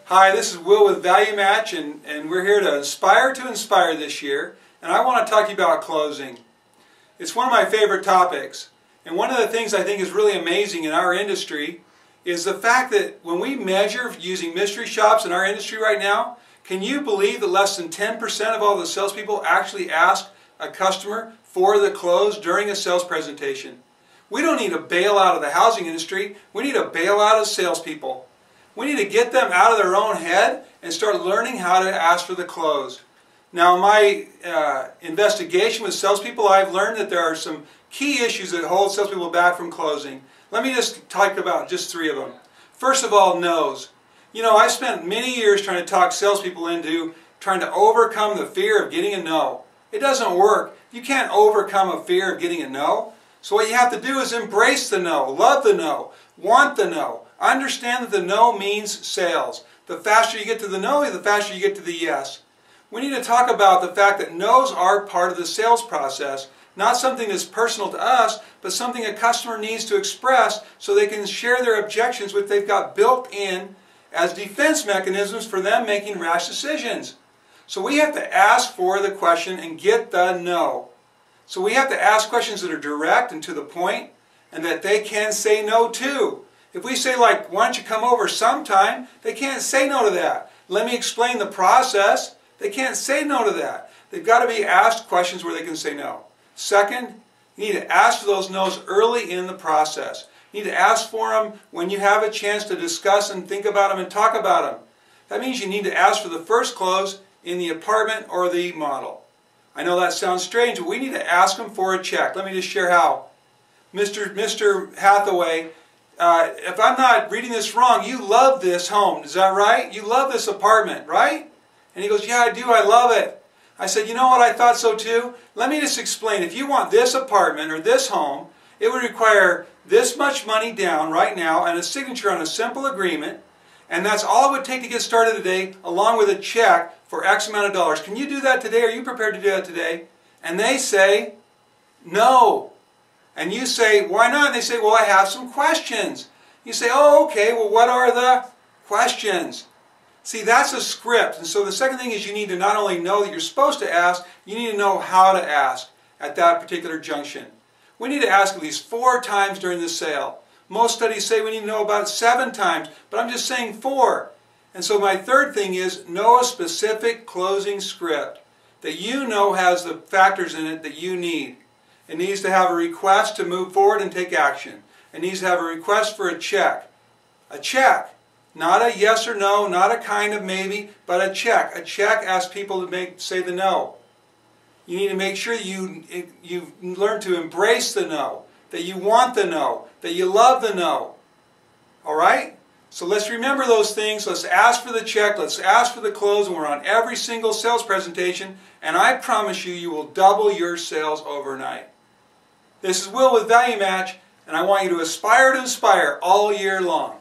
Hi, this is Will with Value Match, and we're here to inspire this year. And I want to talk to you about closing. It's one of my favorite topics. And one of the things I think is really amazing in our industry is the fact that when we measure using mystery shops in our industry right now, can you believe that less than 10% of all the salespeople actually ask a customer for the close during a sales presentation? We don't need a bailout of the housing industry. We need a bailout of salespeople. We need to get them out of their own head and start learning how to ask for the close. Now, in my investigation with salespeople, I've learned that there are some key issues that hold salespeople back from closing. Let me just talk about just 3 of them. First of all, no's. You know, I spent many years trying to talk salespeople into trying to overcome the fear of getting a no. It doesn't work. You can't overcome a fear of getting a no. So what you have to do is embrace the no, love the no, want the no. Understand that the no means sales. The faster you get to the no, the faster you get to the yes. We need to talk about the fact that no's are part of the sales process, not something that's personal to us, but something a customer needs to express so they can share their objections, which they've got built in as defense mechanisms for them making rash decisions. So we have to ask for the question and get the no. So we have to ask questions that are direct and to the point and that they can say no to. If we say, like, why don't you come over sometime, they can't say no to that. Let me explain the process. They can't say no to that. They've got to be asked questions where they can say no. Second, you need to ask for those no's early in the process. You need to ask for them when you have a chance to discuss and think about them and talk about them. That means you need to ask for the first close in the apartment or the model. I know that sounds strange, but we need to ask them for a check. Let me just share how. Mr. Hathaway, if I'm not reading this wrong, you love this home. Is that right? You love this apartment, right? And he goes, yeah, I do. I love it. I said, you know what? I thought so too. Let me just explain. If you want this apartment or this home, it would require this much money down right now and a signature on a simple agreement. And that's all it would take to get started today, along with a check for X amount of dollars. Can you do that today? Are you prepared to do that today? And they say, no. And you say, why not? And they say, well, I have some questions. You say, oh, okay, well, what are the questions? See, that's a script. And so the second thing is you need to not only know that you're supposed to ask, you need to know how to ask at that particular junction. We need to ask at least 4 times during the sale. Most studies say we need to know about 7 times, but I'm just saying 4. And so my third thing is know a specific closing script that you know has the factors in it that you need. It needs to have a request to move forward and take action. It needs to have a request for a check. A check. Not a yes or no, not a kind of maybe, but a check. A check asks people to say the no. You need to make sure you learn to embrace the no, that you want the no, that you love the no. All right? So let's remember those things. Let's ask for the check. Let's ask for the close. And we're on every single sales presentation. And I promise you, you will double your sales overnight. This is Will with Value Match. And I want you to aspire to inspire all year long.